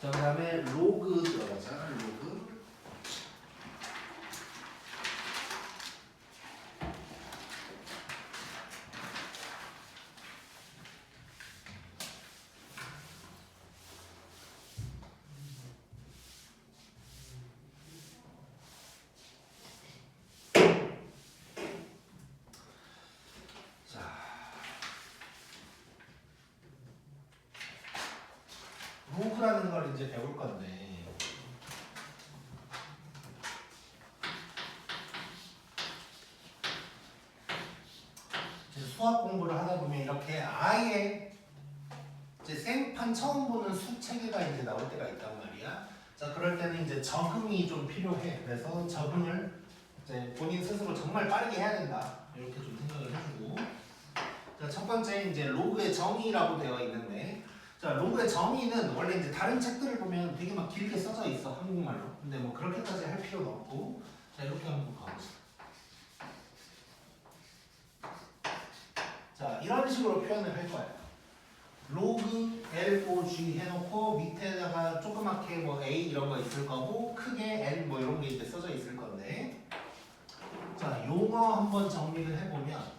자, 그 다음에 로그 들어가자. 로그. 로그라는 걸 이제 배울 건데 이제 수학 공부를 하다 보면 이렇게 아예 이제 생판 처음 보는 수 체계가 이제 나올 때가 있단 말이야. 자, 그럴 때는 이제 적응이 좀 필요해. 그래서 적응을 이제 본인 스스로 정말 빠르게 해야 된다. 이렇게 좀 생각을 해주고. 자, 첫 번째 이제 로그의 정의라고 되어 있는데, 자, 로그의 정의는 원래 이제 다른 책들을 보면 되게 막 길게 써져 있어, 한국말로. 근데 뭐 그렇게까지 할 필요는 없고, 자, 이렇게 한번 가보자. 자, 이런 식으로 표현을 할 거야. 로그 LOG 해놓고 밑에다가 조그맣게 뭐 A 이런 거 있을 거고 크게 N 뭐 이런 게 이제 써져 있을 건데, 자, 용어 한번 정리를 해보면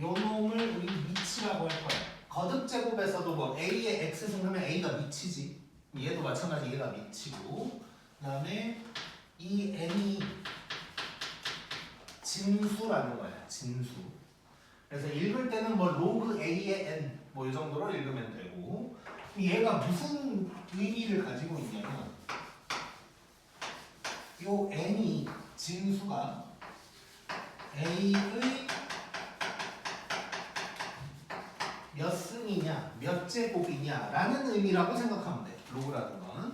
요 놈을 우리 미치라고 할 거야. 거듭 제곱에서도 뭐 A의 X승 하면 A가 미치지. 얘도 마찬가지 얘가 미치고, 그 다음에 이 N이 진수라는 거야. 진수. 그래서 읽을 때는 뭐 로그 A의 N 뭐 이 정도로 읽으면 되고, 얘가 무슨 의미를 가지고 있냐면 요 N이 진수가 A의 몇 승이냐, 몇 제곱이냐 라는 의미라고 생각하면 돼. 로그라는 건.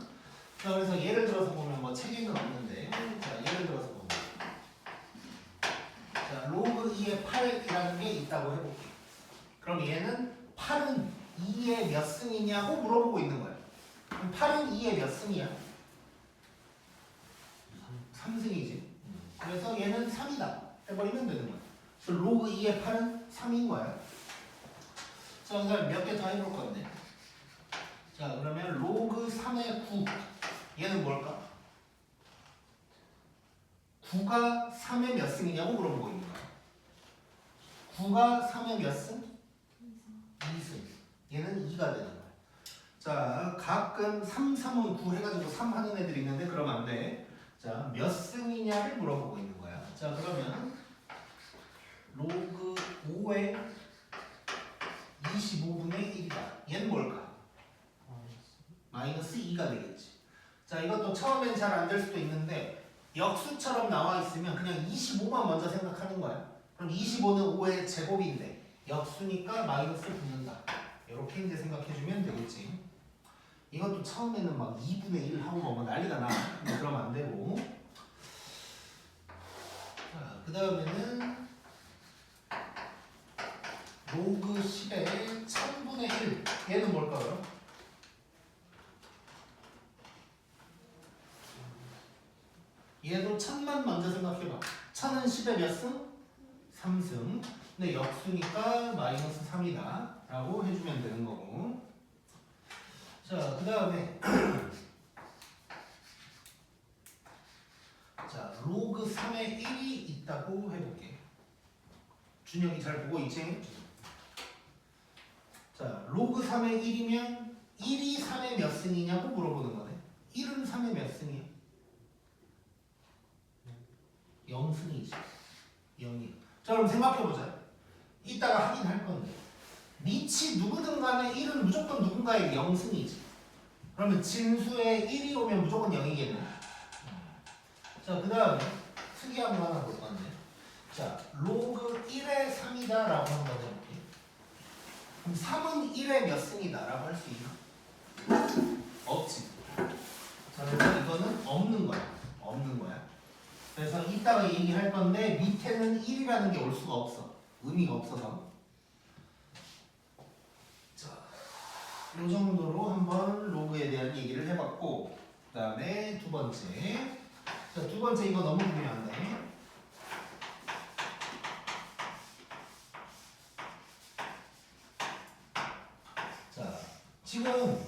자, 그래서 예를 들어서 보면 뭐 책에는 없는데, 자, 예를 들어서 보면 자, 로그 2의 8이라는 게 있다고 해볼게. 그럼 얘는 8은 2의 몇 승이냐고 물어보고 있는 거야. 그럼 8은 2의 몇 승이야? 3승이지. 그래서 얘는 3이다 해버리면 되는 거야. 그래서 로그 2의 8은 3인 거야. 자, 그다음 몇 개 더 해볼 건데. 자, 그러면 로그 3의 9. 얘는 뭘까? 9가 3의 몇 승이냐고 물어보고 있는 거야. 9가 3의 몇 승? 2승. 얘는 2가 되는 거야. 자, 가끔 3, 3은 9 해가지고 3 하는 애들이 있는데 그러면 안 돼. 자, 몇 승이냐를 물어보고 있는 거야. 자, 그러면 로그 5의 25분의 1이다. 얘는 뭘까? 마이너스 2가 되겠지. 자, 이것도 처음엔 잘 안 될 수도 있는데 역수처럼 나와 있으면 그냥 25만 먼저 생각하는 거야. 그럼 25는 5의 제곱인데 역수니까 마이너스 붙는다. 이렇게 이제 생각해주면 되겠지. 이것도 처음에는 막 2분의 1 하고 뭐 난리가 나. 근데 그러면 안 되고. 자, 그 다음에는 로그 10의 1000분의 1. 얘는 뭘까요? 얘도 1000만 먼저 생각해봐. 1000은 10의 몇 승? 3승. 근데 역수니까 마이너스 3이다 라고 해주면 되는 거고. 자, 그 다음에 자, 로그 3의 1이 있다고 해볼게. 준혁이 잘 보고 있지? 자, 로그 3의 1이면 1이 3의 몇 승이냐고 물어보는 거네. 1은 3의 몇 승이야? 0승이지. 0이야. 자, 그럼 생각해보자. 이따가 확인할 건데 밑이 누구든 간에 1은 무조건 누군가의 0승이지. 그러면 진수에 1이 오면 무조건 0이겠네. 자, 그 다음에 특이한 거 하나 볼 건데, 자, 로그 1의 3이다 라고 한번 해볼게. 그럼 3은 1의 몇 승이다 라고 할 수 있나? 없지. 자, 그래서 이거는 없는 거야. 없는 거야. 그래서 이따가 얘기할 건데 밑에는 1이라는 게 올 수가 없어. 의미가 없어서. 자, 이 정도로 한번 로그에 대한 얘기를 해봤고, 그 다음에 두 번째. 자, 두 번째 이거 너무 중요한데. 자, 지금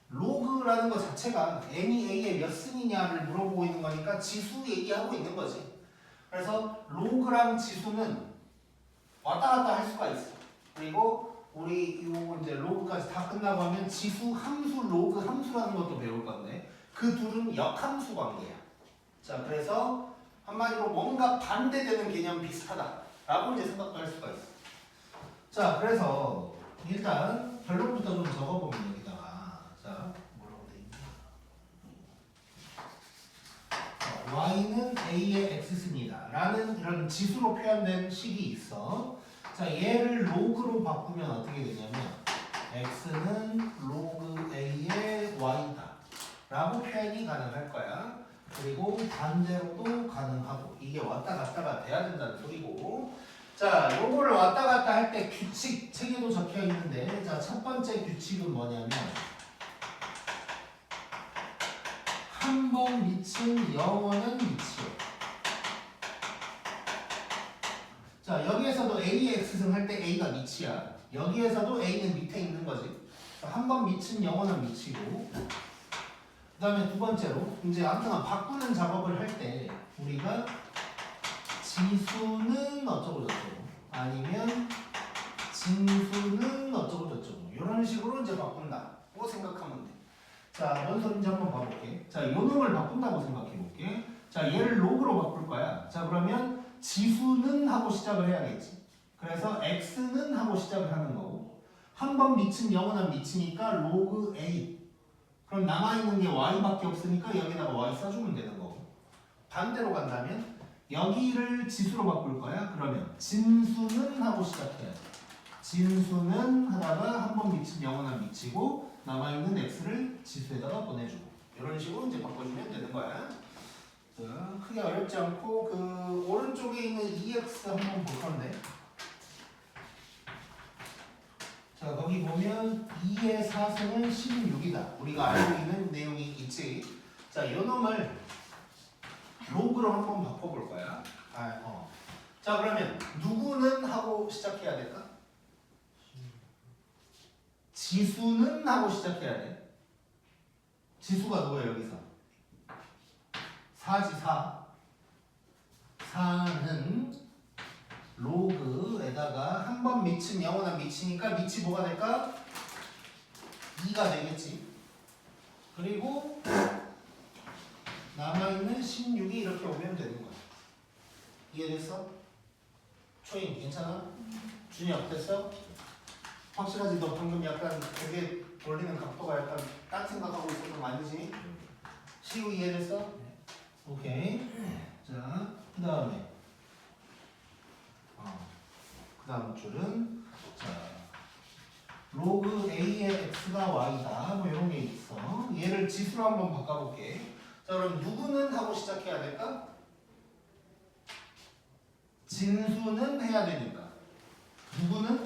로그라는 거 자체가 n이 a의 몇 승이냐를 물어보고 있는 거니까 지수 얘기하고 있는 거지. 그래서 로그랑 지수는 왔다 갔다 할 수가 있어. 그리고 우리 이거 이제 로그까지 다 끝나고 하면 지수 함수, 로그 함수라는 것도 배울 건데 그 둘은 역함수 관계야. 자, 그래서 한마디로 뭔가 반대되는 개념 비슷하다라고 이제 생각도 할 수가 있어. 자, 그래서 일단 결론부터 좀 적어보면 여기다가 자, 뭐라고 돼 있냐? y는 a의 x승이다 라는 이런 지수로 표현된 식이 있어. 자, 얘를 로그로 바꾸면 어떻게 되냐면 x는 로그 a의 y다 라고 표현이 가능할 거야. 그리고 반대로도 가능하고 이게 왔다 갔다가 돼야 된다는 소리고. 자, 요거를 왔다 갔다 할 때 규칙 책에도 적혀 있는데 자, 첫 번째 규칙은 뭐냐면 한 번 미친 영어는 미치요. 자, 여기에서도 A의 X승 할 때 A가 미치야. 여기에서도 A는 밑에 있는 거지. 한 번 미친 영어는 미치고. 그 다음에 두 번째로 이제 아무튼 바꾸는 작업을 할 때 우리가 지수는 어쩌고 저쩌고 아니면 진수는 어쩌고 저쩌고 이런 식으로 이제 바꾼다고 생각하면 돼. 자, 뭔 소리인지 한번 봐볼게. 자, 요 놈을 바꾼다고 생각해볼게. 자, 얘를 로그로 바꿀 거야. 자, 그러면 지수는 하고 시작을 해야겠지. 그래서 x는 하고 시작을 하는 거고 한 번 미친 영원한 미치니까 로그 a. 그럼 남아있는 게 y밖에 없으니까 여기다가 y 써주면 되는 거고 반대로 간다면 여기를 지수로 바꿀 거야. 그러면 진수는 하고 시작해야 돼. 진수는 하다가 한 번 미친 영원한 미치고 남아있는 x를 지수에다가 보내주고 이런 식으로 이제 바꿔주면 되는 거야. 자, 크게 어렵지 않고 그 오른쪽에 있는 EX 한번 볼 건데 자, 거기 보면 2의 4승은 16이다. 우리가 알고 있는 내용이 있지. 자, 이 놈을 로그로 한번 바꿔볼 거야. 자, 그러면 누구는 하고 시작해야 될까? 지수는 하고 시작해야 돼. 지수가 누구야 여기서? 4지 4. 4는 로그에다가 한 번 미친 영원한 미치니까 미치 뭐가 될까? 2가 되겠지. 그리고 남아있는 16이 이렇게 오면 되는 거야. 이해됐어? 초인 괜찮아? 준이 어땠어? 확실하지? 너 방금 약간 되게 돌리는 각도가 약간 딴 생각하고 있었던 거 아니지? 시우 이해됐어? 오케이. 자, 그 다음에 그 다음 줄은 자, 로그 a의 x가 y다 뭐 이런 게 있어. 얘를 지수로 한번 바꿔볼게. 자, 그럼 누구는 하고 시작해야 될까? 진수는 해야 되니까 누구는?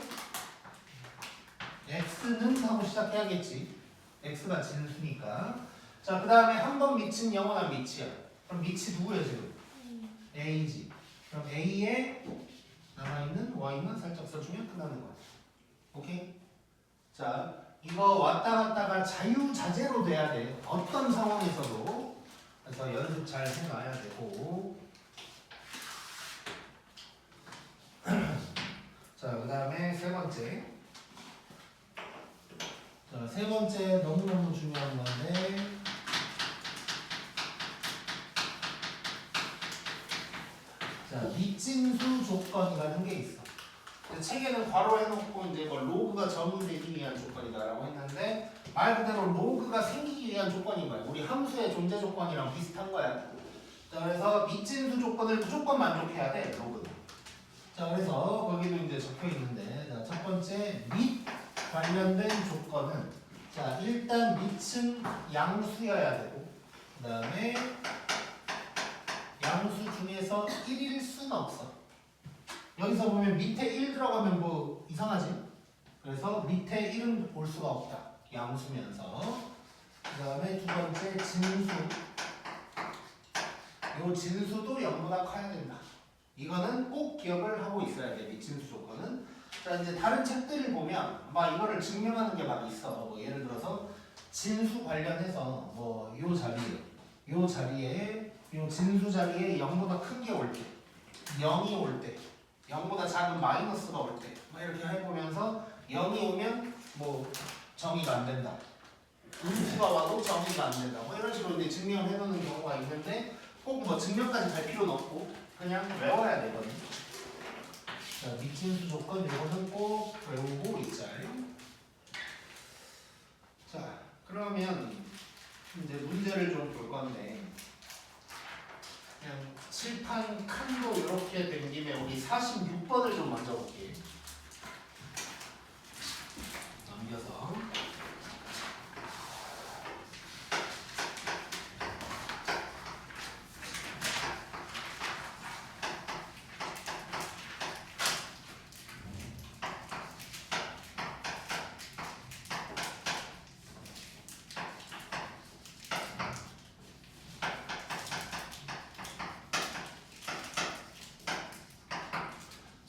x는 하고 시작해야겠지. x가 진수니까. 자, 그 다음에 한 번 미친 영원한 미치야. 그럼 미치 누구야 지금? a지. 그럼 a에 남아있는 y만 살짝 써주면 끝나는 거야. 오케이? 자, 이거 왔다 갔다가 자유자재로 돼야 돼. 어떤 상황에서도. 그래서 연습 잘 해놔야 되고. 자, 그 다음에 세 번째. 자, 세 번째 너무너무 중요한 건데 자, 미진수 조건이라는 게 있어. 책에는 괄호 해놓고 이제 뭐 로그가 적용되기 위한 조건이다라고 했는데 말 그대로 로그가 생기기 위한 조건인 거야. 우리 함수의 존재 조건이랑 비슷한 거야. 자, 그래서 미진수 조건을 무조건 만족해야 돼, 로그는. 자, 그래서 거기도 이제 적혀 있는데 자, 첫 번째 및 관련된 조건은 자, 일단 밑은 양수여야 되고 그 다음에 양수 중에서 1일 수는 없어. 여기서 보면 밑에 1 들어가면 뭐 이상하지? 그래서 밑에 1은 볼 수가 없다. 양수면서. 그 다음에 두 번째 진수. 이 진수도 0보다 커야 된다. 이거는 꼭 기억을 하고 있어야 돼. 미진수 조건은. 자, 이제 다른 책들을 보면 막 이거를 증명하는 게 막 있어. 뭐 예를 들어서 진수 관련해서 뭐 요 자리에 요 진수 자리에 0보다 큰 게 올 때, 0이 올 때, 0보다 작은 마이너스가 올 때, 뭐 이렇게 해보면서 0이 오면 뭐 정의가 안 된다. 음수가 와도 정의가 안 된다. 뭐 이런 식으로 이제 증명해 놓는 경우가 있는데 꼭 뭐 증명까지 갈 필요는 없고 그냥 외워야 되거든요. 자, 미진수 조건 이거는 꼭 외우고 있자. 자, 그러면 이제 문제를 좀 볼 건데 그냥 칠판 칸도 이렇게 된 김에 우리 46번을 좀 먼저 볼게요. 넘겨서.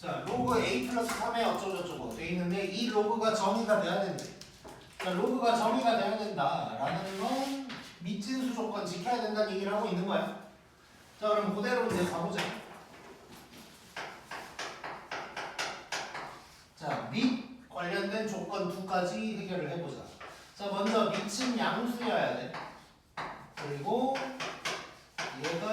자, 로그 a 플러스 3에 어쩌고저쩌고 돼 있는데 이 로그가 정의가 돼야 된대. 그러니까 로그가 정의가 돼야 된다라는 건 밑진수 조건 지켜야 된다는 얘기를 하고 있는 거야. 자, 그럼 그대로 이제 가보자. 자, 밑 관련된 조건 두 가지 해결을 해보자. 자, 먼저 밑은 양수여야 돼. 그리고 얘가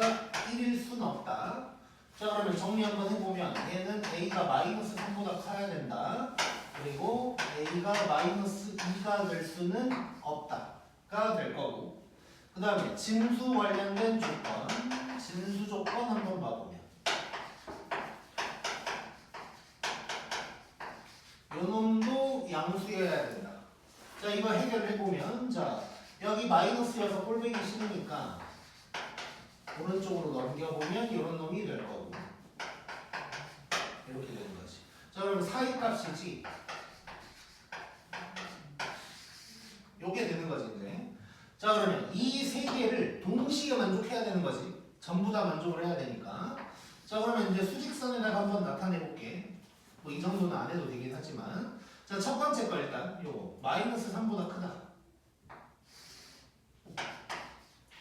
1일 수는 없다. 자, 그러면 정리 한번 해보면 얘는 a가 마이너스 3보다 커야 된다. 그리고 a가 마이너스 2가 될 수는 없다가 될 거고, 그 다음에 진수 관련된 조건, 진수 조건 한번 봐보면 요놈도 양수여야 된다. 자, 이거 해결해보면 자, 여기 마이너스여서 꼴보기 싫으니까 오른쪽으로 넘겨보면 이런 놈이 될 거고 이렇게 되는 거지. 자, 그러면 사이 값이지 요게 되는 거지 이제. 자, 그러면 이 세 개를 동시에 만족해야 되는 거지. 전부 다 만족을 해야 되니까. 자, 그러면 이제 수직선에다가 한번 나타내 볼게. 뭐 이 정도는 안 해도 되긴 하지만, 자, 첫 번째 거 일단 요거 마이너스 3보다 크다.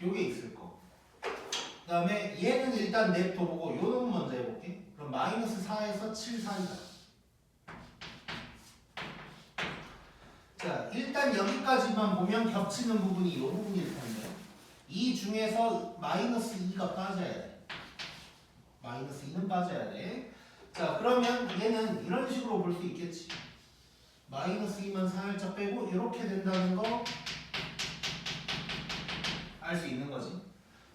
요게 있을 거. 그 다음에 얘는 일단 냅둬보고 요놈 먼저 해볼게. 그럼 마이너스 4에서 7 사이다. 자, 일단 여기까지만 보면 겹치는 부분이 이 부분일 텐데 이 중에서 마이너스 2가 빠져야 돼. 마이너스 2는 빠져야 돼. 자, 그러면 얘는 이런 식으로 볼 수 있겠지. 마이너스 2만 살짝 빼고 이렇게 된다는 거 알 수 있는 거지.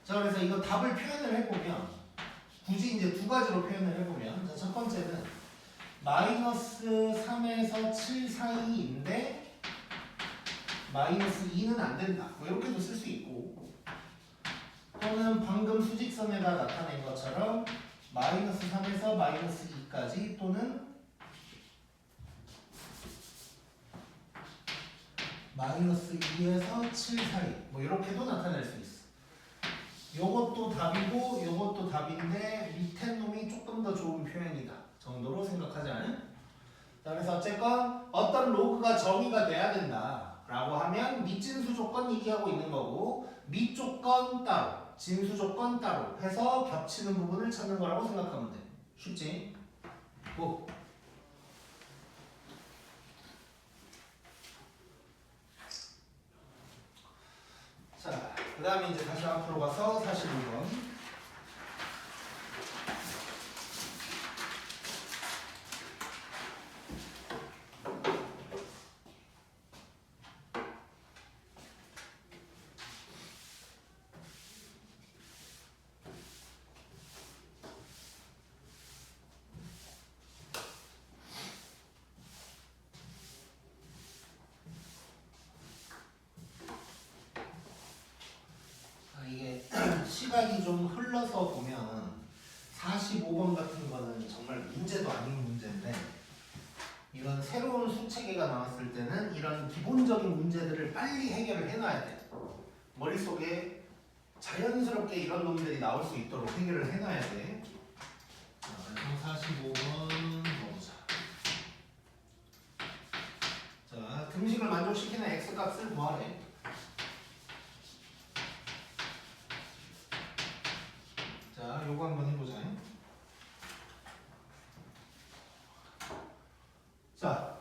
자, 그래서 이거 답을 표현을 해보면 굳이 이제 두 가지로 표현을 해보면, 자, 첫 번째는 마이너스 3에서 7 사이인데 마이너스 2는 안 된다. 뭐 이렇게도 쓸 수 있고, 또는 방금 수직선에다 나타낸 것처럼 마이너스 3에서 마이너스 2까지, 또는 마이너스 2에서 7 사이, 뭐 이렇게도 나타낼 수 있어. 요것도 답이고 요것도 답인데 밑에 놈이 조금 더 좋은 표현이다 정도로 생각하지 않아요? 자, 그래서 어쨌건 어떤 로그가 정의가 돼야 된다 라고 하면 밑진수 조건 얘기하고 있는 거고, 밑 조건 따로, 진수 조건 따로 해서 겹치는 부분을 찾는 거라고 생각하면 돼. 쉽지? 뭐. 자, 그 다음에 이제 다시 앞으로 가서 42번. 시간이 좀 흘러서 보면 45번 같은 거는 정말 문제도 아닌 문제인데, 이런 새로운 수체계가 나왔을 때는 이런 기본적인 문제들을 빨리 해결을 해놔야 돼. 머릿속에 자연스럽게 이런 놈들이 나올 수 있도록 해결을 해놔야 돼. 자, 45번 보자. 자, 등식을 만족시키는 x값을 구하래. 자, 요거 한번 해보자. 자,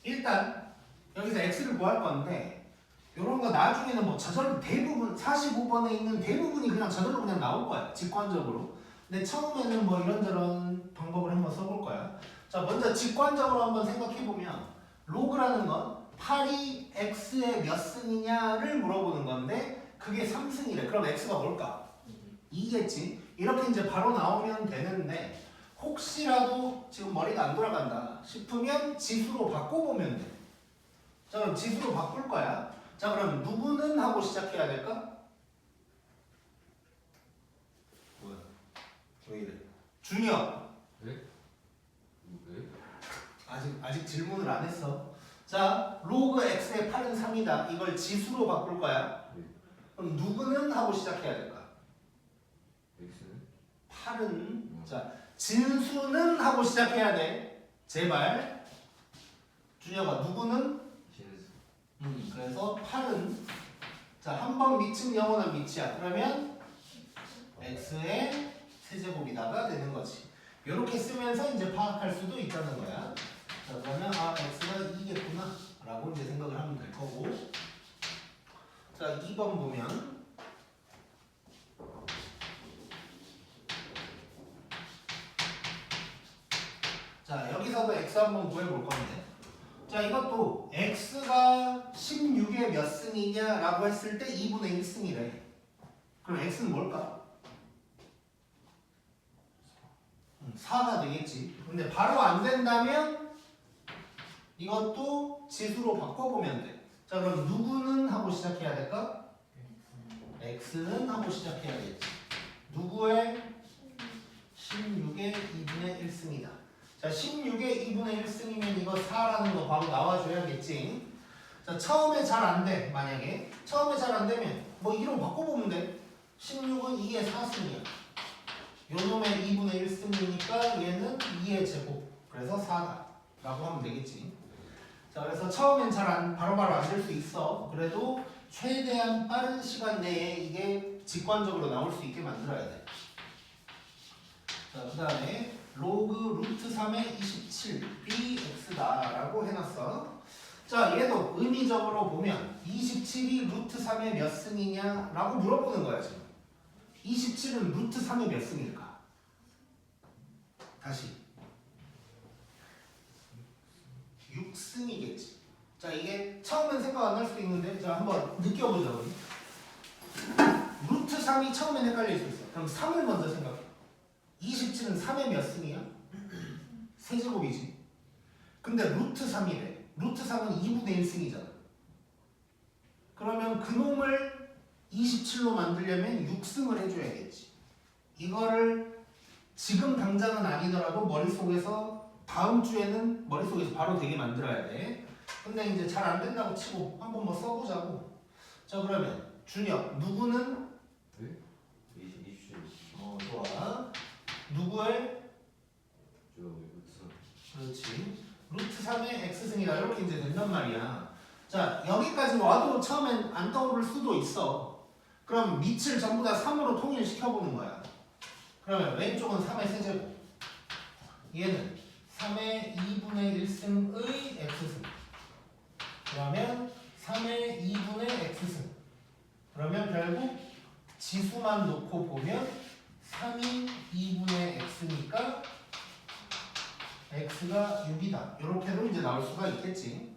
일단 여기서 x를 구할 건데 요런 거 나중에는 뭐 저절로 대부분 45번에 있는 대부분이 그냥 저절로 그냥 나올 거야. 직관적으로. 근데 처음에는 뭐 이런저런 방법을 한번 써볼 거야. 자, 먼저 직관적으로 한번 생각해보면 로그라는 건 8이 x의 몇 승이냐를 물어보는 건데 그게 3승이래. 그럼 x가 뭘까? 2겠지. 이렇게 이제 바로 나오면 되는데 혹시라도 지금 머리가 안 돌아간다 싶으면 지수로 바꿔보면 돼. 자, 그럼 지수로 바꿀 거야. 자, 그럼 누구는 하고 시작해야 될까? 뭐야? 왜 이래? 준혁. 네? 네? 아직 질문을 안 했어. 자, 로그 x의 8은 3이다. 이걸 지수로 바꿀 거야. 네. 그럼 누구는 하고 시작해야 될까? X는? 8은 자, 진수는 하고 시작해야 돼. 제발. 준혁아, 누구는? 진수. 그래서 8은 자, 한 번 밑은 영원한 밑이야. 그러면 x의 세제곱이다가 되는 거지. 이렇게 쓰면서 이제 파악할 수도 있다는 거야. 자, 그러면 아, x가 2겠구나 라고 이제 생각을 하면 될 거고. 자, 2번 보면 자, 여기서도 x 한번 구해볼 건데 자, 이것도 x가 16의 몇 승이냐라고 했을 때 2분의 1승이래. 그럼 x는 뭘까? 4가 되겠지. 근데 바로 안 된다면 이것도 지수로 바꿔보면 돼. 자, 그럼 누구는 하고 시작해야 될까? x는 하고 시작해야겠지. 누구의 16의 2분의 1승이다. 자, 16의 2분의 1승이면 이거 4라는 거 바로 나와줘야겠지. 자, 처음에 잘 안 돼. 만약에 처음에 잘 안 되면 뭐 2로 바꿔보면 돼. 16은 2의 4승이야. 요놈의 2분의 1승이니까 얘는 2의 제곱. 그래서 4다. 라고 하면 되겠지. 자, 그래서 처음엔 바로바로 안 될 수 있어. 그래도 최대한 빠른 시간 내에 이게 직관적으로 나올 수 있게 만들어야 돼. 자, 그 다음에 로그 루트 3의 27 bx다 라고 해놨어. 자, 얘도 의미적으로 보면 27이 루트 3의 몇 승이냐 라고 물어보는 거야 지금. 27은 루트 3의 몇 승일까? 다시 6승이겠지. 자, 이게 처음엔 생각 안 날 수도 있는데 자, 한번 느껴보자 우리. 루트 3이 처음엔 헷갈릴 수 있어. 그럼 3을 먼저 생각해. 27은 3의 몇 승이야? 세제곱이지. 근데 루트 3이래. 루트 3은 2분의 1승이잖아. 그러면 그놈을 27로 만들려면 6승을 해줘야겠지. 이거를 지금 당장은 아니더라도 머릿속에서 다음 주에는 머릿속에서 바로 되게 만들어야 돼. 근데 이제 잘 안 된다고 치고 한번 뭐 써보자고. 자, 그러면 준혁 누구는? 네? 27. 좋아. 누구의? 저 루트. 그렇지. 루트 3의 x승이다. 이렇게 이제 된단 말이야. 자, 여기까지 와도 처음엔 안 떠오를 수도 있어. 그럼 밑을 전부 다 3으로 통일시켜보는 거야. 그러면 왼쪽은 3의 세제곱. 얘는 3의 2분의 1승의 x승. 그러면 3의 2분의 x승. 그러면 결국 지수만 놓고 보면 3이 2분의 x니까 x가 6이다. 이렇게도 이제 나올 수가 있겠지.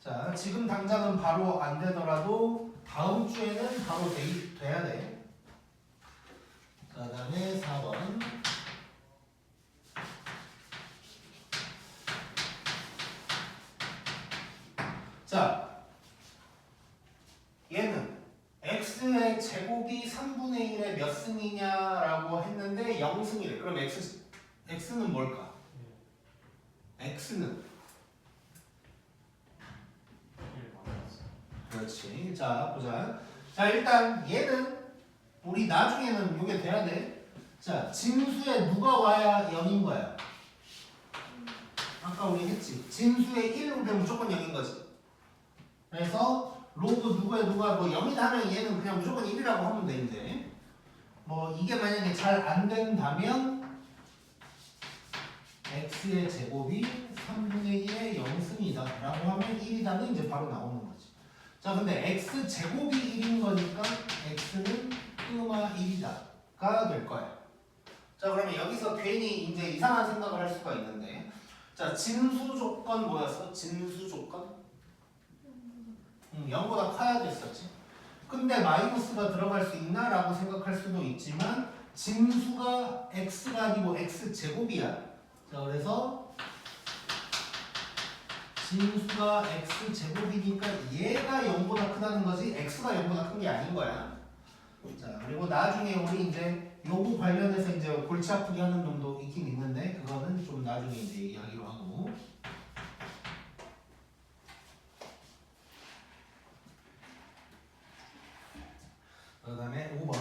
자, 지금 당장은 바로 안 되더라도 다음 주에는 바로 돼야 돼. 자, 그다음에 4번. 자, 얘는 x의 제곱이 3분의 1의 몇 승이냐라고 했는데 0승이래. 그럼 x는 뭘까? x는 그렇지. 자, 보자. 자, 일단 얘는 우리 나중에는 이게 돼야 돼. 자, 진수에 누가 와야 0인 거야? 아까 우리 했지. 진수에 1 오면 무조건 0인 거지. 그래서 로그 누가 뭐 0이다 하면 얘는 그냥 무조건 1이라고 하면 돼 이제. 뭐 이게 만약에 잘 안 된다면 x의 제곱이 3분의 1의 0승이다 라고 하면 1이다는 이제 바로 나오는 거지. 자 근데 x 제곱이 1인 거니까 x는 1이다가 될 거야. 자 그러면 여기서 괜히 이제 이상한 생각을 할 수가 있는데, 자 진수 조건 뭐였어? 진수 조건? 0보다 커야 됐었지. 근데 마이너스가 들어갈 수 있나? 라고 생각할 수도 있지만 진수가 x가 아니고 x제곱이야. 자 그래서 진수가 x제곱이니까 얘가 0보다 크다는 거지 x가 0보다 큰 게 아닌 거야. 자 그리고 나중에 우리 이제 요거 관련해서 이제 골치 아프게 하는 놈도 있긴 있는데 그거는 좀 나중에 이제 이야기로 하고. 그 다음에 5번.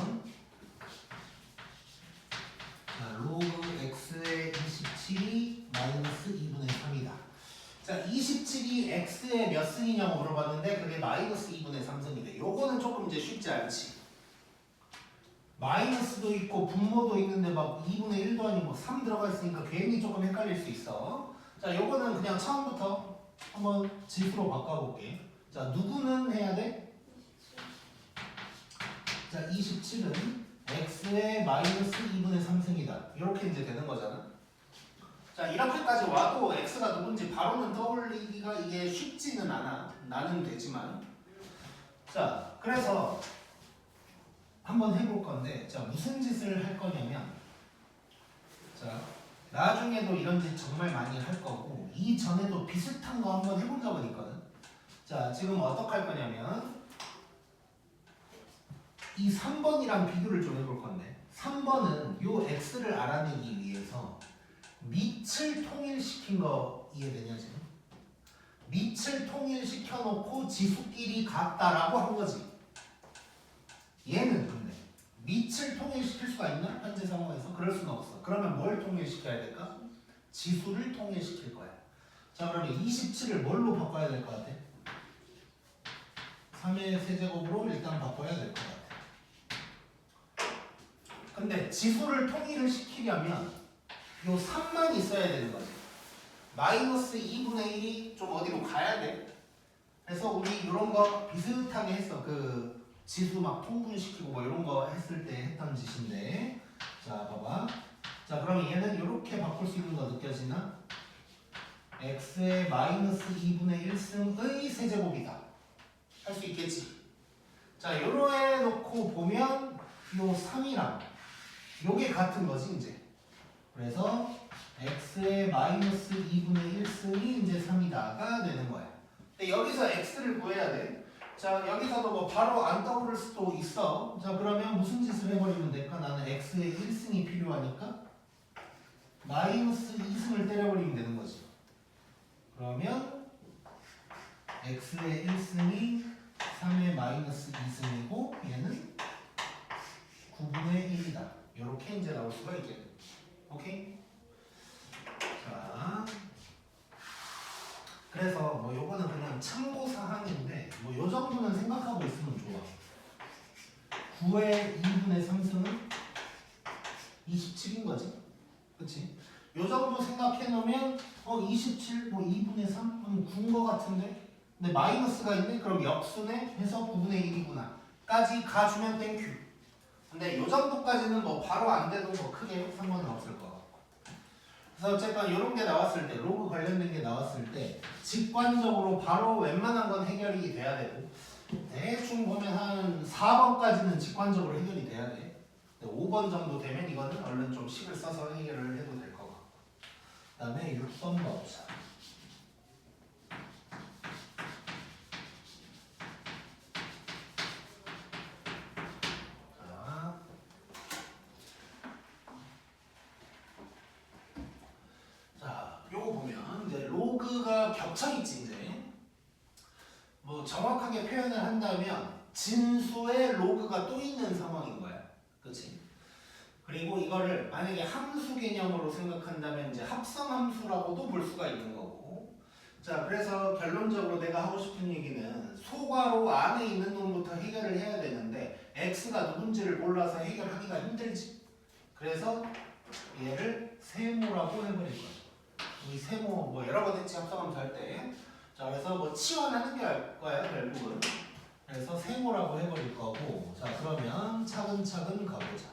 자, 로그 x의 27이 마이너스 2분의 3이다. 자, 27이 x의 몇 승이냐고 물어봤는데 그게 마이너스 2분의 3승이래. 요거는 조금 이제 쉽지 않지. 마이너스도 있고 분모도 있는데 막 2분의 1도 아니고 3 들어가 있으니까 괜히 조금 헷갈릴 수 있어. 자, 요거는 그냥 처음부터 한번 지수로 바꿔볼게. 자, 누구는 해야 돼? 자, 27은 x의 마이너스 2분의 3승이다. 이렇게 이제 되는 거잖아. 자, 이렇게까지 와도 x가 누군지 바로는 떠올리기가 이게 쉽지는 않아. 나는 되지만. 자, 그래서 한번 해볼 건데, 자, 무슨 짓을 할 거냐면, 자, 나중에도 이런 짓 정말 많이 할 거고, 이전에도 비슷한 거 한번 해본 적은 있거든. 자, 지금 어떻게 할 거냐면, 이 3번이랑 비교를 좀 해볼 건데 3번은 요 x를 알아내기 위해서 밑을 통일시킨 거 이해되냐 지금? 밑을 통일시켜 놓고 지수끼리 같다라고 한 거지. 얘는 근데 밑을 통일시킬 수가 있나? 현재 상황에서? 그럴 수는 없어. 그러면 뭘 통일시켜야 될까? 지수를 통일시킬 거야. 자 그러면 27을 뭘로 바꿔야 될 것 같아? 3의 세제곱으로 일단 바꿔야 될 것 같아. 근데 지수를 통일을 시키려면 요 3만 있어야 되는 거지. 마이너스 2분의 1이 좀 어디로 가야 돼. 그래서 우리 이런 거 비슷하게 했어. 그 지수 막 통분시키고 뭐 이런 거 했을 때 했던 짓인데. 자 봐봐. 자 그러면 얘는 이렇게 바꿀 수 있는 거 느껴지나? x의 마이너스 2분의 1승의 세제곱이다. 할 수 있겠지. 자 요렇게 놓고 보면 요 3이랑 요게 같은 거지 이제. 그래서 x의 마이너스 2분의 1승이 이제 3이다가 되는 거야. 근데 여기서 x를 구해야 돼. 자 여기서도 뭐 바로 안 떠오를 수도 있어. 자 그러면 무슨 짓을 해버리면 될까? 나는 x의 1승이 필요하니까 마이너스 2승을 때려버리면 되는 거지. 그러면 x의 1승이 3의 마이너스 2승이고 얘는 9분의 1이다. 이렇게 이제 나올 수가 있겠네. 오케이? 자, 그래서 뭐 요거는 그냥 참고 사항인데 뭐 요 정도는 생각하고 있으면 좋아. 9의 2분의 3승은 27인 거지. 그치? 요 정도 생각해 놓으면 27, 뭐 2분의 3? 9인 거 같은데? 근데 마이너스가 있네? 그럼 역수네? 해서 9분의 1이구나. 까지 가주면 땡큐. 근데 요 정도까지는 뭐 바로 안 돼도 뭐 크게 상관은 없을 것 같고. 그래서 어쨌건 이런 게 나왔을 때, 로그 관련된 게 나왔을 때 직관적으로 바로 웬만한 건 해결이 돼야 되고 대충 보면 한 4번까지는 직관적으로 해결이 돼야 돼. 근데 5번 정도 되면 이거는 얼른 좀 식을 써서 해결을 해도 될 것 같고. 그 다음에 6번 봐보자. 요거 보면 이제 로그가 겹쳐있지 이제. 뭐 정확하게 표현을 한다면 진수에 로그가 또 있는 상황인 거야. 그렇지? 그리고 이거를 만약에 함수 개념으로 생각한다면 이제 합성함수라고도 볼 수가 있는 거고. 자, 그래서 결론적으로 내가 하고 싶은 얘기는 소괄호 안에 있는 놈부터 해결을 해야 되는데 x가 누군지를 몰라서 해결하기가 힘들지. 그래서 얘를 세모라고 해버릴 거야. 이 세모 뭐 여러 번 했지 합성함수 할 때. 자, 그래서 뭐 치환하는 게 할 거야 결국은. 그래서 세모라고 해버릴 거고. 자, 그러면 차근차근 가보자.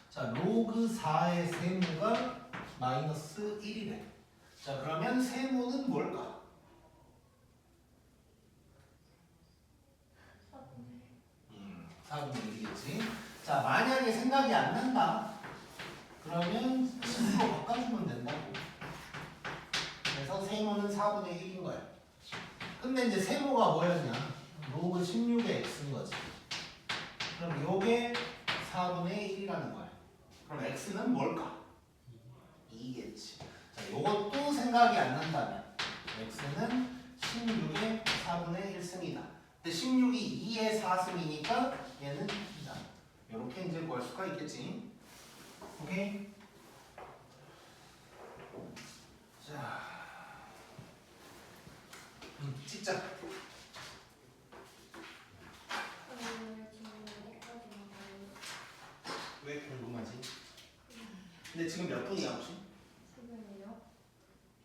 자, 로그 4의 세모가 마이너스 1이래. 자, 그러면 세모는 뭘까? 4분의 1이겠지. 자, 만약에 생각이 안 난다. 그러면 지수로 바꿔주면 된다고. 그래서 세모는 4분의 1인 거야. 근데 이제 세모가 뭐였냐? 로그 16의 x인 거지. 그럼 요게 4분의 1이라는 거야. 그럼 x는 뭘까? 2겠지. 자, 요것도 생각이 안 난다면 x는 16의 4분의 1승이다. 근데 16이 2의 4승이니까 얘는 2다. 이렇게 이제 구할 수가 있겠지. 오케이? 자, 찍자. 왜 궁금하지? 근데 지금 몇 분이야 혹시? 지금요?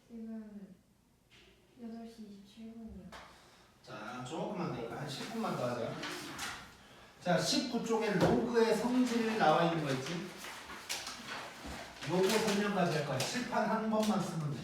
지금 8시 27분이요. 자, 조금만 더, 한 10분만 더 하자. 자, 19쪽에 로그의 성질 나와 있는 거 있지? 요거 설명까지 할 거야. 칠판 한 번만 쓰면 돼.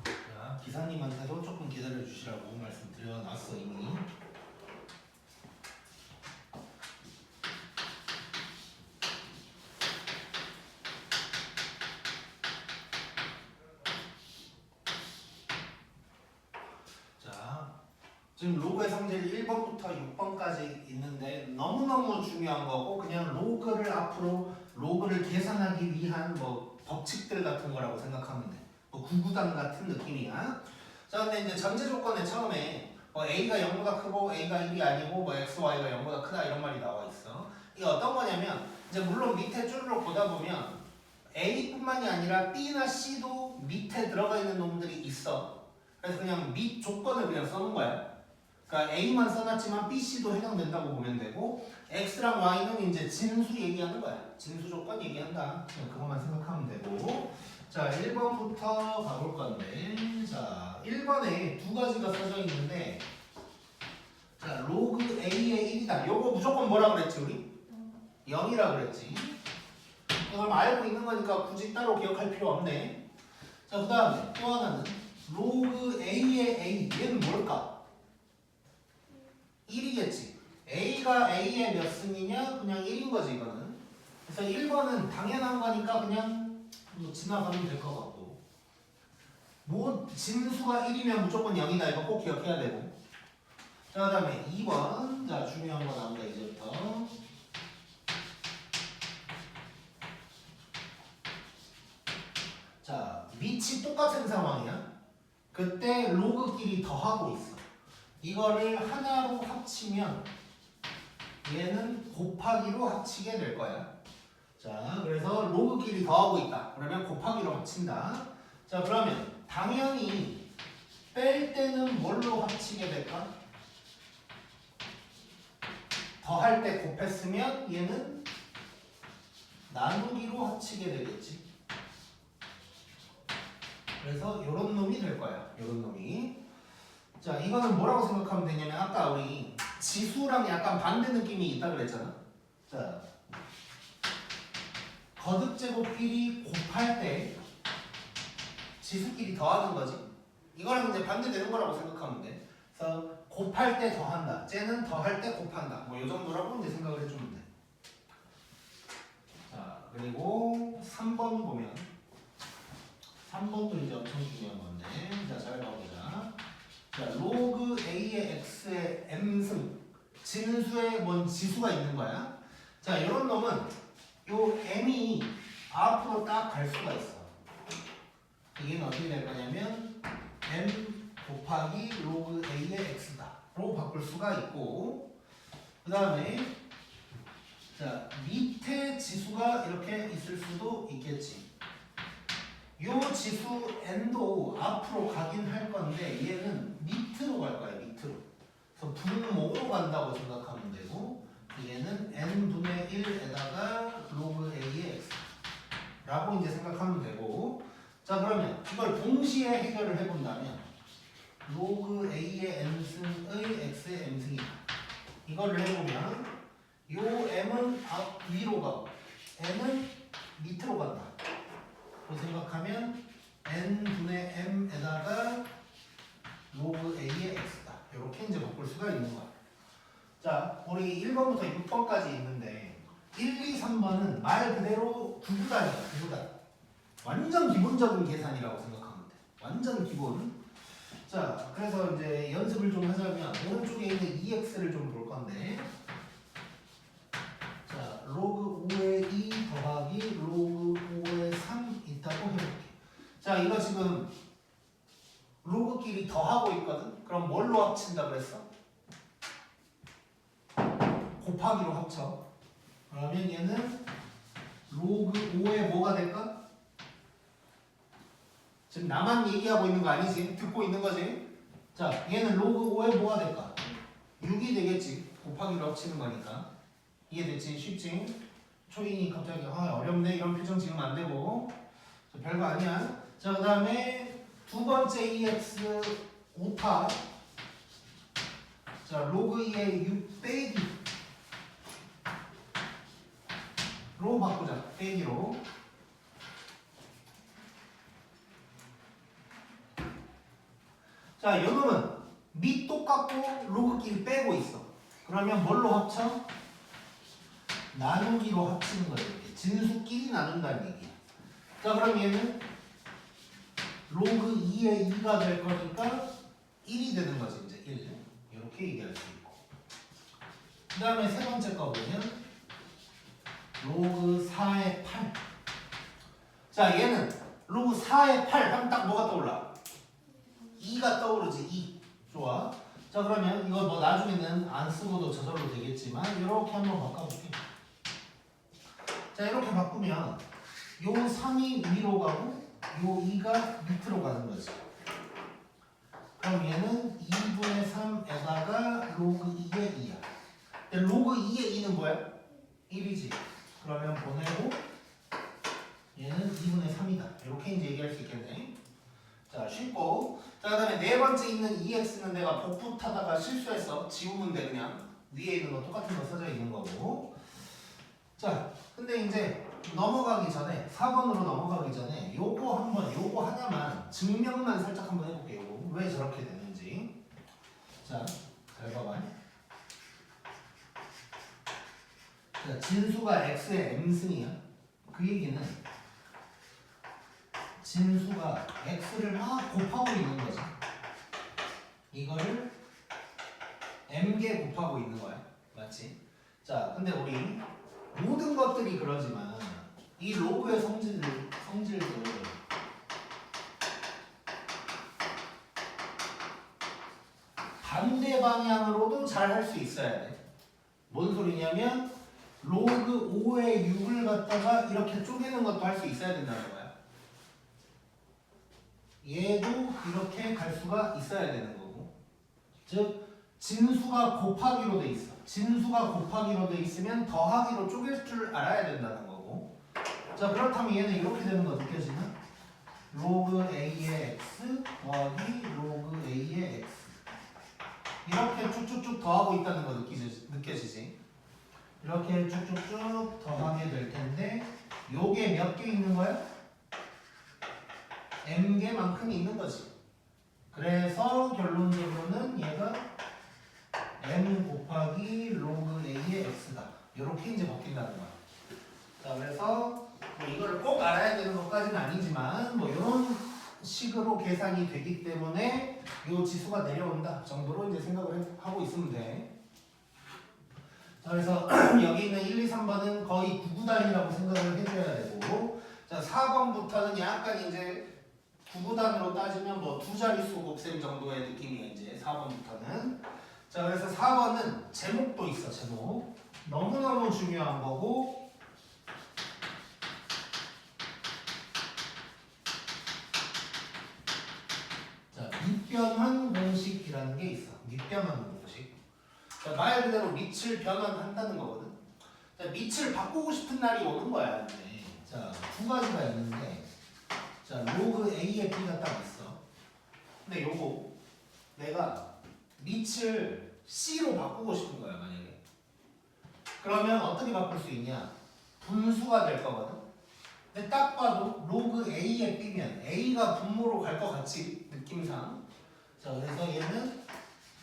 자, 기사님한테도 조금 기다려 주시라고 말씀드려놨어 이미. 지금 로그의 성질이 1번부터 6번까지 있는데 너무너무 중요한 거고 그냥 로그를 앞으로 로그를 계산하기 위한 뭐 법칙들 같은 거라고 생각하면 돼. 뭐 구구단 같은 느낌이야. 자, 근데 이제 전제 조건에 처음에 뭐 A가 0보다 크고 A가 1이 아니고 뭐 X, Y가 0보다 크다 이런 말이 나와 있어. 이게 어떤 거냐면 이제 물론 밑에 줄로 보다 보면 A뿐만이 아니라 B나 C도 밑에 들어가 있는 놈들이 있어. 그래서 그냥 밑 조건을 그냥 써놓은 거야. 그러니까 A만 써놨지만 B, C도 해당된다고 보면 되고 X랑 Y는 이제 진수 얘기하는 거야. 진수 조건 얘기한다. 그것만 생각하면 되고 자, 1번부터 가볼 건데 자, 1번에 두 가지가 써져 있는데 자, 로그 A의 1이다. 요거 무조건 뭐라 그랬지 우리? 0이라 그랬지. 이걸 알고 있는 거니까 굳이 따로 기억할 필요 없네. 자, 그 다음에 또 하나는 로그 A의 A 얘는 뭘까? 1이겠지. A가 A의 몇 승이냐? 그냥 1인 거지 이거는. 그래서 1번은 당연한 거니까 그냥 뭐 지나가면 될 것 같고 뭐 진수가 1이면 무조건 0이다 이거 꼭 기억해야 되고 자, 그 다음에 2번 자, 중요한 거 나온다 이제부터 자, 밑이 똑같은 상황이야. 그때 로그끼리 더하고 있어. 이거를 하나로 합치면 얘는 곱하기로 합치게 될 거야. 자, 그래서 로그끼리 더하고 있다. 그러면 곱하기로 합친다. 자, 그러면 당연히 뺄 때는 뭘로 합치게 될까? 더할 때 곱했으면 얘는 나누기로 합치게 되겠지. 그래서 요런 놈이 될 거야. 요런 놈이. 자, 이거는 뭐라고 생각하면 되냐면 아까 우리 지수랑 약간 반대 느낌이 있다 그랬잖아. 자, 거듭제곱끼리 곱할 때 지수끼리 더하는 거지. 이거랑 이제 반대되는 거라고 생각하면 돼. 그래서 곱할 때 더한다. 쟤는 더할 때 곱한다. 뭐 이 정도라고 이제 생각을 해주면 돼. 자, 그리고 3번 보면 3번도 이제 엄청 중요한 건데 자, 잘 봐보자. 자, 로그 A의 X의 M승 진수에 뭔 지수가 있는 거야. 자, 이런 놈은 요 M이 앞으로 딱 갈 수가 있어. 얘는 어떻게 될 거냐면 m 곱하기 로그 a의 x다 로 바꿀 수가 있고, 그 다음에 자 밑에 지수가 이렇게 있을 수도 있겠지. 요 지수 n도 앞으로 가긴 할 건데 얘는 밑으로 갈 거야. 밑으로. 그래서 분모로 간다고 생각하면 되고, 얘는 n분의 1에다가 로그 a의 x 라고 이제 생각하면 되고, 자 그러면 이걸 동시에 해결을 해본다면 로그 a의 n승의 x의 m승이다. 이거를 해보면 요 m은 위로 가고 m은 밑으로 간다. 그 생각하면 n분의 m에다가 로그 a의 x다. 이렇게 이제 바꿀 수가 있는 거야. 자, 우리 1번부터 6번까지 있는데 1, 2, 3번은 말 그대로 구구단이야. 구구단. 완전 기본적인 계산이라고 생각하면 돼. 완전 기본. 자, 그래서 이제 연습을 좀 하자면 오른쪽에 있는 2x를 좀 볼 건데, 자, 로그 5의 2 더하기 로그 5의 3 있다고 해볼게. 자, 이거 지금 로그끼리 더하고 있거든? 그럼 뭘로 합친다 그랬어? 곱하기로 합쳐. 그러면 얘는 로그 5의 뭐가 될까? 지금 나만 얘기하고 있는 거 아니지? 듣고 있는 거지? 자, 얘는 로그 5의 뭐가 될까? 6이 되겠지. 곱하기로 합치는 거니까. 이해됐지? 쉽지? 초인이 갑자기 어렵네 이런 표정 지으면 안 되고. 자, 별거 아니야. 자, 그 다음에 두 번째 EX 5타. 자, 로그 2의 6 빼기 로 바꾸자. 빼기로. 자, 요놈은 밑 똑같고 로그끼리 빼고 있어. 그러면 뭘로 합쳐? 나누기로 합치는 거예요. 이렇게. 진수끼리 나눈다는 얘기야. 자, 그럼 얘는 로그 2의 2가 될 거니까 1이 되는 거지. 이제 1. 이렇게 얘기할 수 있고. 그 다음에 세 번째 거 보면 로그 4의 8. 자, 얘는 로그 4의 8 하면 딱 뭐가 떠올라? 2가 떠오르지. 2. 좋아. 자, 그러면 이거 뭐 나중에는 안 쓰고도 저절로 되겠지만 이렇게 한번 바꿔볼게. 자, 이렇게 바꾸면 요 3이 위로 가고 요 2가 밑으로 가는 거지. 그럼 얘는 2분의 3에다가 로그 2의 2야. 근데 로그 2의 2는 뭐야? 1이지. 그러면 보내고 얘는 2분의 3이다. 이렇게 이제 얘기할 수 있겠네. 자, 쉽고. 자, 그 다음에 네 번째 있는 2x는 내가 복붙 하다가 실수했어. 지우면 돼. 그냥 위에 있는 거 똑같은 거 써져 있는 거고. 자, 근데 이제 넘어가기 전에 4번으로 넘어가기 전에 요거 한번 요거 하나만 증명만 살짝 한번 해볼게요. 요거 왜 저렇게 되는지. 자, 잘 봐봐. 자, 진수가 x의 m승이야. 그 얘기는 진수가 x를 막 곱하고 있는 거지. 이거를 m개 곱하고 있는 거야. 맞지? 자, 근데 우리 모든 것들이 그러지만 이 로그의 성질들 반대 방향으로도 잘 할 수 있어야 돼. 뭔 소리냐면 로그 5의 6을 갖다가 이렇게 쪼개는 것도 할 수 있어야 된다는 거야. 얘도 이렇게 갈 수가 있어야 되는 거고. 즉 진수가 곱하기로 돼 있어. 진수가 곱하기로 돼 있으면 더하기로 쪼갤 줄 알아야 된다는 거고. 자, 그렇다면 얘는 이렇게 되는 거 느껴지나? 로그 a의 x 더하기 로그 a의 x. 이렇게 쭉쭉쭉 더하고 있다는 거 느껴지지? 이렇게 쭉쭉쭉 더하게 될 텐데 요게 몇 개 있는 거야? m개만큼이 있는 거지. 그래서 결론적으로는 얘가 m 곱하기 로그 a의 x다. 이렇게 이제 바뀐다는 거야. 자, 그래서 뭐 이거를 꼭 알아야 되는 것까지는 아니지만 뭐 이런 식으로 계산이 되기 때문에 이 지수가 내려온다 정도로 이제 생각을 하고 있으면 돼. 자, 그래서 여기 있는 1, 2, 3번은 거의 구구단이라고 생각을 해줘야 되고, 자, 4번부터는 약간 이제 구구단으로 따지면 뭐 두 자릿수 곱셈 정도의 느낌이야 이제 4번부터는. 자 그래서 4번은 제목도 있어 제목. 너무너무 중요한 거고 자 밑변환 공식이라는 게 있어. 밑변환 공식. 자, 말 그대로 밑을 변환한다는 거거든. 자, 밑을 바꾸고 싶은 날이 오는 거야 이제. 자 두 가지가 있는데 자 로그 A의 B가 딱 있어. 근데 요거 내가 밑을 C로 바꾸고 싶은 거야 만약에. 그러면 어떻게 바꿀 수 있냐? 분수가 될 거거든. 근데 딱 봐도 로그 A의 B면 A가 분모로 갈 것 같지 느낌상. 자 그래서 얘는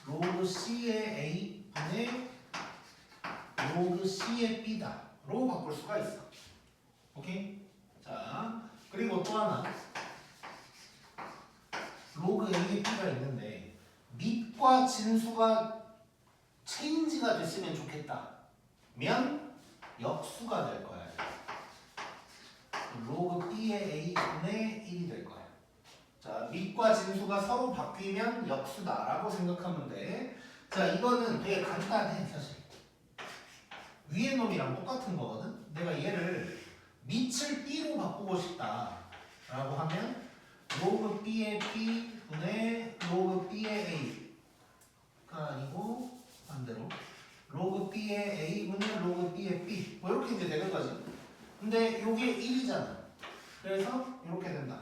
로그 C의 A 분의 로그 C의 B다로 바꿀 수가 있어. 오케이? 자 그리고 또 하나 로그 A의 B가 있는데 밑과 진수가 체인지가 됐으면 좋겠다 면 역수가 될 거야. 로그 B의 A분의 1이 될 거야. 자 밑과 진수가 서로 바뀌면 역수다라고 생각하면 돼. 자 이거는 되게 간단해 사실. 위에 놈이랑 똑같은 거거든. 내가 얘를 밑을 B로 바꾸고 싶다 라고 하면 로그 B의 B 분의 로그 B의 A가 아니고 반대로 로그 B의 A 분의 로그 B의 B 뭐 이렇게 이제 되는 거지. 근데 요게 1이잖아. 그래서 이렇게 된다.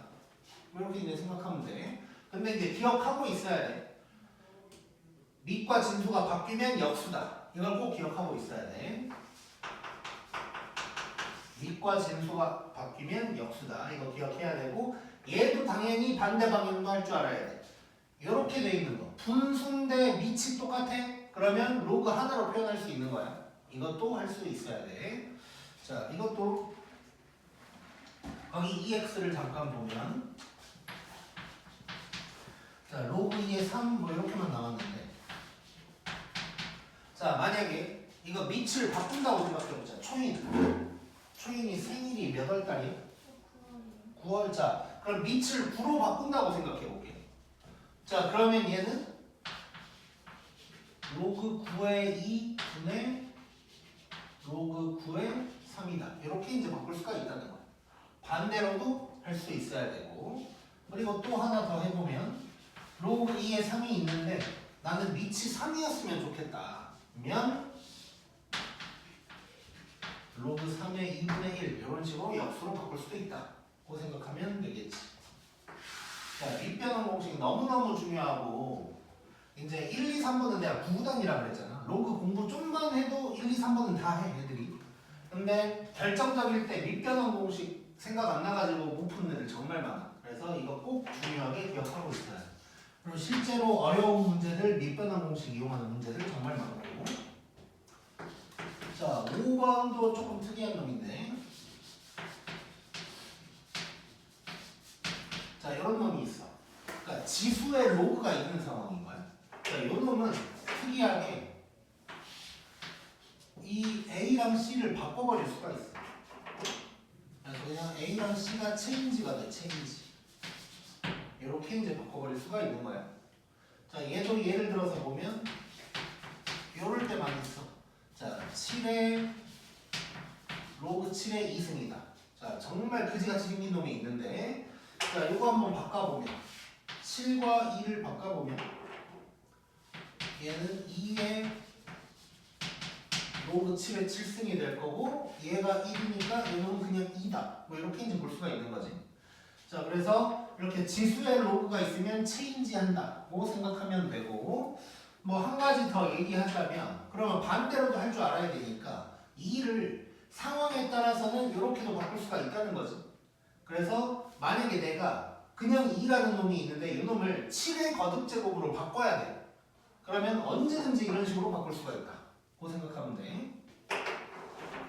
뭐 이렇게 이제 생각하면 돼. 근데 이제 기억하고 있어야 돼. 밑과 진수가 바뀌면 역수다. 이걸 꼭 기억하고 있어야 돼. 밑과 진수가 바뀌면 역수다. 이거 기억해야 되고 얘도 당연히 반대 방향도 할 줄 알아야 돼. 이렇게 돼 있는 거. 분수인데 밑이 똑같아? 그러면 로그 하나로 표현할 수 있는 거야. 이것도 할 수 있어야 돼. 자, 이것도 거기 EX를 잠깐 보면 자, 로그 2의 3 뭐 이렇게만 나왔는데 자, 만약에 이거 밑을 바꾼다고 생각해보자. 초인이 생일이 몇 월 달이야? 9월. 자, 그럼 밑을 9로 바꾼다고 생각해볼게. 자, 그러면 얘는 로그 9의 2 분의 로그 9의 3이다. 이렇게 이제 바꿀 수가 있다는 거야. 반대로도 할 수 있어야 되고. 그리고 또 하나 더 해보면 로그 2의 3이 있는데 나는 밑이 3이었으면 좋겠다. 면 로그 3의 2분의 1 이런 식으로 역수로 바꿀 수도 있다. 고 생각하면 되겠지. 자, 밑변환 공식이 너무너무 중요하고 이제 1, 2, 3번은 내가 구구단이라고 그랬잖아. 로그 공부 좀만 해도 1, 2, 3번은 다 해 애들이. 근데 결정적일 때 밑변환 공식 생각 안 나가지고 못 푸는 애들 정말 많아. 그래서 이거 꼭 중요하게 기억하고 있어야 돼. 그리고 실제로 어려운 문제들 밑변환 공식 이용하는 문제들 정말 많고. 자, 5번도 조금 특이한 놈인데 자, 이런 놈이 있어. 그러니까 지수의 로그가 있는 상황인 거야. 자, 이 놈은 특이하게 이 A랑 C를 바꿔버릴 수가 있어. 그래서 그냥 A랑 C가 체인지가 돼, 체인지. 이렇게 이제 바꿔버릴 수가 있는 거야. 자, 얘도 예를 들어서 보면 요럴 때 많이 써. 자, 7의 로그 7의 2승이다. 자, 정말 그지같이 생긴 놈이 있는데 자, 이거 한번 바꿔보면 7과 2를 바꿔보면 얘는 2의 로그 7의 7승이 될 거고 얘가 1이니까 얘는 그냥 2다. 뭐 이렇게 이제 볼 수가 있는 거지. 자, 그래서 이렇게 지수의 로그가 있으면 체인지 한다고 생각하면 되고 뭐 한 가지 더 얘기하자면 그러면 반대로도 할 줄 알아야 되니까 2를 상황에 따라서는 이렇게도 바꿀 수가 있다는 거지. 그래서 만약에 내가 그냥 2라는 놈이 있는데 이 놈을 7의 거듭제곱으로 바꿔야 돼. 그러면 언제든지 이런 식으로 바꿀 수가 있다. 고 생각하면 돼.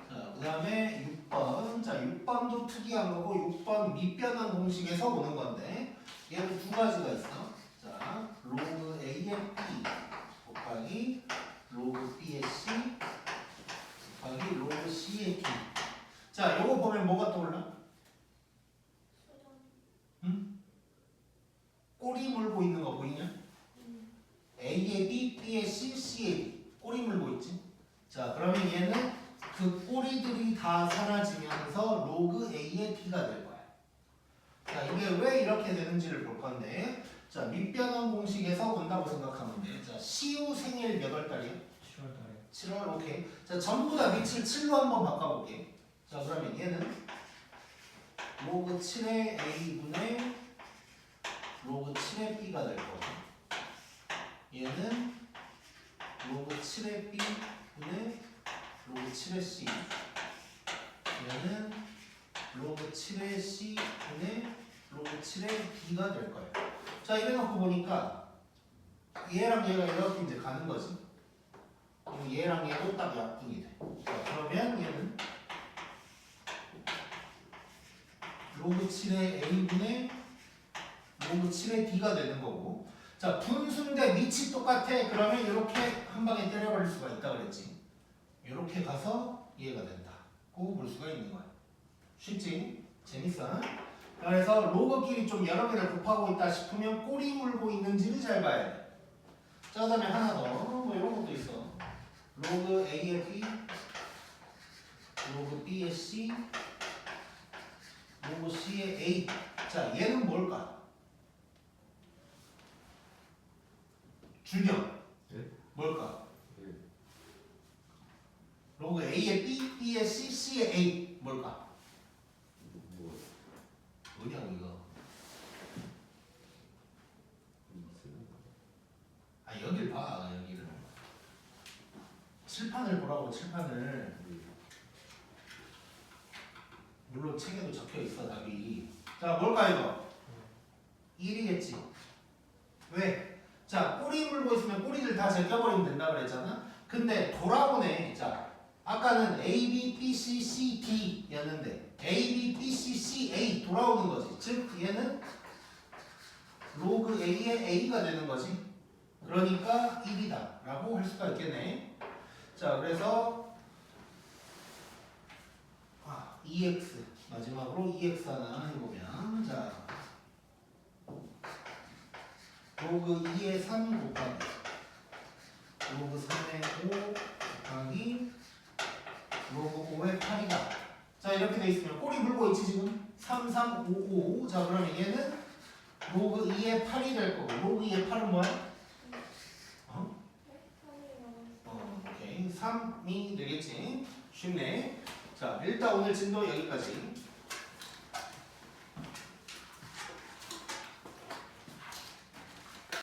자, 그 다음에 6번. 자, 6번도 특이한 거고 6번 밑변환 공식에서 오는 건데 얘는 두 가지가 있어. 자, 로그 A의 B 곱하기 로그 B의 C 곱하기 로그 C의 B. 자, 요거 보면 뭐가 떠올라? 응? 자 그러면 얘는 그 꼬리들이 다 사라지면서 로그 A의 B가 될 거야. 자 이게 왜 이렇게 되는지를 볼 건데 자 밑변환 공식에서 본다고 생각하면 돼. 자 시우 생일 몇 월 달이야? 7월달에 7월 오케이. 자 전부 다 밑을 7로 한번 바꿔볼게. 자 그러면 얘는 로그 7의 A분의 로그 7의 B가 될 거고 얘는 로그 7의 B분의 로그 7의 C 얘는 로그 7의 C분의 로그 7의 B가 될 거예요. 자 이래놓고 보니까 얘랑 얘가 이렇게 이제 가는 거지. 그럼 얘랑 얘도 딱 약분이 돼. 자 그러면 얘는 로그 7의 A분의 로그 7의 B가 되는 거고 자 분수인데 밑이 똑같아. 그러면 이렇게 한 방에 때려버릴 수가 있다 그랬지. 이렇게 가서 이해가 된다고 볼 수가 있는 거야. 쉽지? 재밌어? 그래서 로그끼리 좀 여러 개를 곱하고 있다 싶으면 꼬리 물고 있는지를 잘 봐야 돼. 자 그다음에 하나 더 뭐 이런 것도 있어. 로그 A의 B 로그 B의 C 로그 C의 A. 자 얘는 뭘까? 줄경. 네? 뭘까? 예. 로그 A의 B, B의 C, C의 A. 뭘까? 뭐 뭐냐 이거. X 아 여길 봐 여기를. 칠판을 보라고 칠판을. 물론 책에도 적혀 있어 답이. 자 뭘까 이거? 1이겠지. 왜? 자 꼬리 물고 있으면 꼬리들 다 제껴버리면 된다 그랬잖아. 근데 돌아오네. 자 아까는 A, B, B, C, C, D 였는데 A, B, B, C, C, A 돌아오는 거지. 즉 얘는 로그 A의 A가 되는 거지. 그러니까 1이다 라고 할 수가 있겠네. 자 그래서 EX 마지막으로 EX 하나 해보면 자 로그 2의 3 곱하기 로그 3의 5 곱하기 로그 5의 8이다. 자 이렇게 돼 있으면 꼬리 물고 있지 지금 3, 3, 5, 5. 자 그러면 얘는 로그 2의 8이 될 거고 로그 2의 8은 뭐야? 오케이 3이 되겠지. 쉽네. 자 일단 오늘 진도 여기까지.